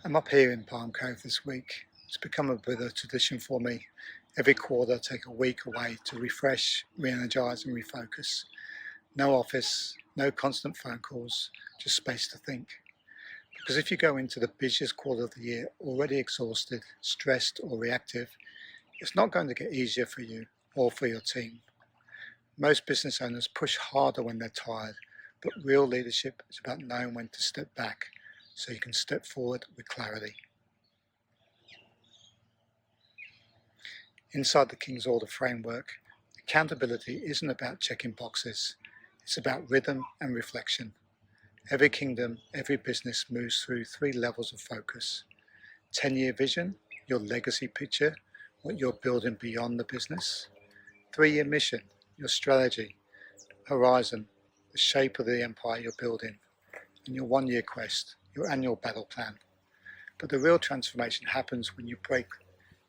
I'm up here in Palm Cove this week. It's become a bit of a tradition for me. Every quarter I take a week away to refresh, re-energise and refocus. No office, no constant phone calls, just space to think. Because if you go into the busiest quarter of the year already exhausted, stressed or reactive, it's not going to get easier for you or for your team. Most business owners push harder when they're tired, but real leadership is about knowing when to step back so you can step forward with clarity. Inside the King's Order framework, accountability isn't about checking boxes, it's about rhythm and reflection. Every kingdom, every business moves through 3 levels of focus. 10-year vision, your legacy picture, what you're building beyond the business. 3-year mission, your strategy, horizon, the shape of the empire you're building. And your 1-year quest, your annual battle plan. But the real transformation happens when you break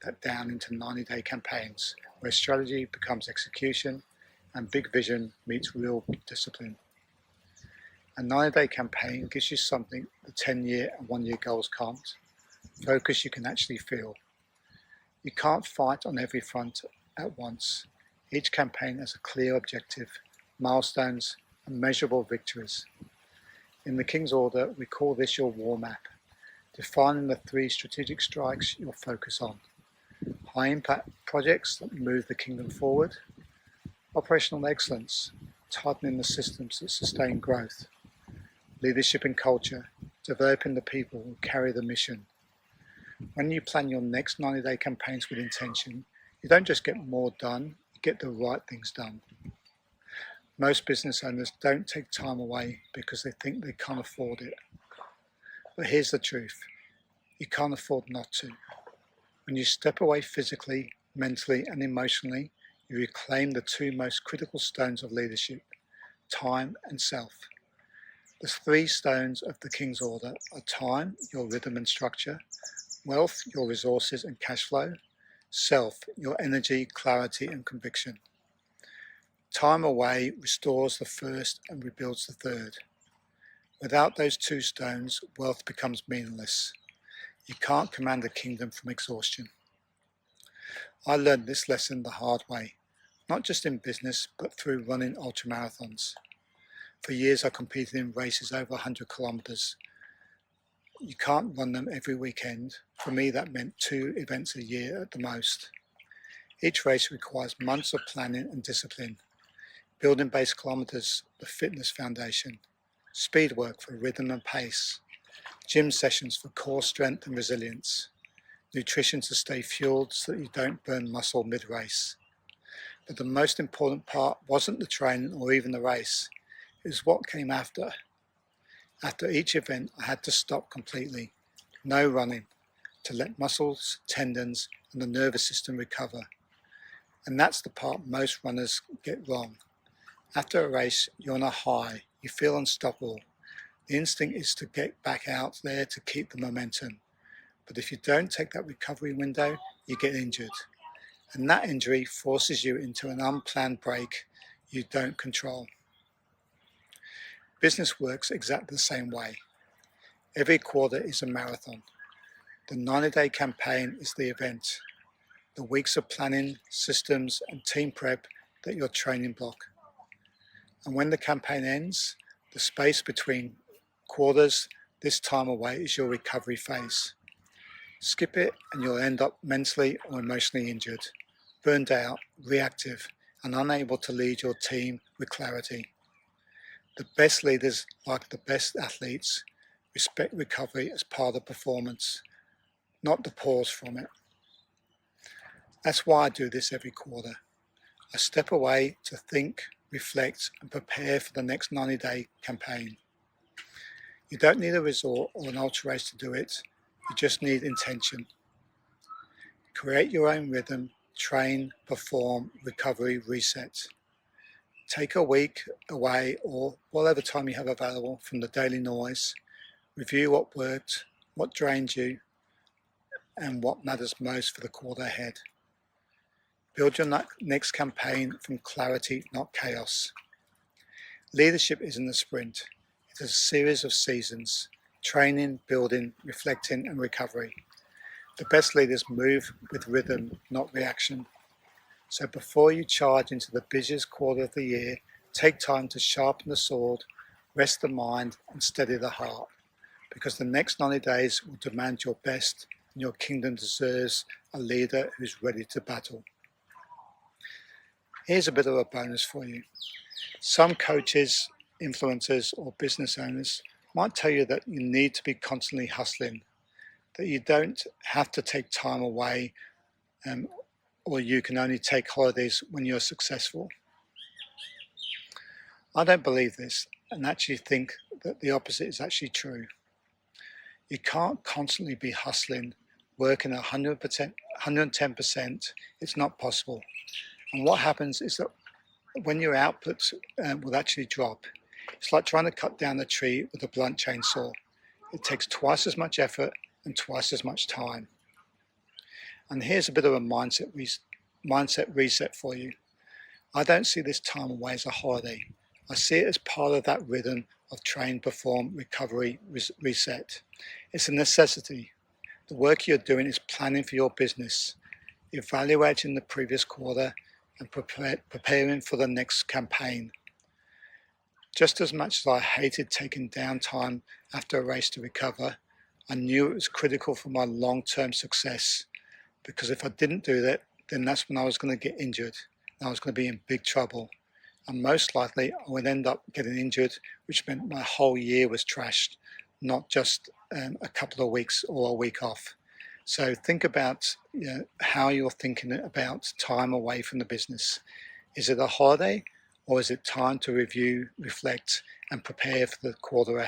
that down into 90-day campaigns, where strategy becomes execution and big vision meets real discipline. A 90-day campaign gives you something the 10-year and 1-year goals can't. Focus you can actually feel. You can't fight on every front at once. Each campaign has a clear objective, milestones, and measurable victories. In the King's Order, we call this your war map, defining the 3 strategic strikes you'll focus on. High impact projects that move the kingdom forward. Operational excellence, tightening the systems that sustain growth. Leadership and culture, developing the people who carry the mission. When you plan your next 90-day campaigns with intention, you don't just get more done, you get the right things done. Most business owners don't take time away because they think they can't afford it. But here's the truth, you can't afford not to. When you step away physically, mentally and emotionally, you reclaim the 2 most critical stones of leadership, time and self. The 3 stones of the King's Order are time, your rhythm and structure, wealth, your resources and cash flow, self, your energy, clarity and conviction. Time away restores the first and rebuilds the third. Without those 2 stones, wealth becomes meaningless. You can't command a kingdom from exhaustion. I learned this lesson the hard way, not just in business, but through running ultramarathons. For years I competed in races over 100 kilometers. You can't run them every weekend. For me that meant 2 events a year at the most. Each race requires months of planning and discipline. Building base kilometers, the fitness foundation. Speed work for rhythm and pace. Gym sessions for core strength and resilience. Nutrition to stay fueled so that you don't burn muscle mid-race. But the most important part wasn't the training or even the race. It was what came after. After each event, I had to stop completely. No running, to let muscles, tendons, and the nervous system recover. And that's the part most runners get wrong. After a race, you're on a high. You feel unstoppable. The instinct is to get back out there to keep the momentum. But if you don't take that recovery window, you get injured. And that injury forces you into an unplanned break you don't control. Business works exactly the same way. Every quarter is a marathon. The 90-day campaign is the event. The weeks of planning, systems and team prep that your training block. And when the campaign ends, the space between quarters, this time away, is your recovery phase. Skip it and you'll end up mentally or emotionally injured, burned out, reactive and unable to lead your team with clarity. The best leaders, like the best athletes, respect recovery as part of performance, not the pause from it. That's why I do this every quarter. I step away to think, reflect and prepare for the next 90-day campaign. You don't need a resort or an ultra race to do it, you just need intention. Create your own rhythm, train, perform, recovery, reset. Take a week away or whatever time you have available from the daily noise. Review what worked, what drained you, and what matters most for the quarter ahead. Build your next campaign from clarity, not chaos. Leadership isn't a sprint. It is a series of seasons. training, building, reflecting and recovery. The best leaders move with rhythm, not reaction. So before you charge into the busiest quarter of the year, take time to sharpen the sword, rest the mind and steady the heart, because the next 90 days will demand your best and your kingdom deserves a leader who's ready to battle. Here's a bit of a bonus for you. Some coaches, influencers or business owners might tell you that you need to be constantly hustling, that you don't have to take time away or you can only take holidays when you're successful. I don't believe this and actually think that the opposite is actually true. You can't constantly be hustling, working 100%, 110%. It's not possible. And what happens is that when your output will actually drop, it's like trying to cut down a tree with a blunt chainsaw. It takes twice as much effort and twice as much time. And here's a bit of a mindset reset for you. I don't see this time away as a holiday. I see it as part of that rhythm of train, perform, recovery, reset. It's a necessity. The work you're doing is planning for your business, evaluating the previous quarter and preparing for the next campaign. Just as much as I hated taking downtime after a race to recover, I knew it was critical for my long-term success, because if I didn't do that, then that's when I was going to get injured and I was going to be in big trouble. And most likely I would end up getting injured, which meant my whole year was trashed, not just a couple of weeks or a week off. So think about how you're thinking about time away from the business. Is it a holiday or is it time to review, reflect and prepare for the quarter ahead?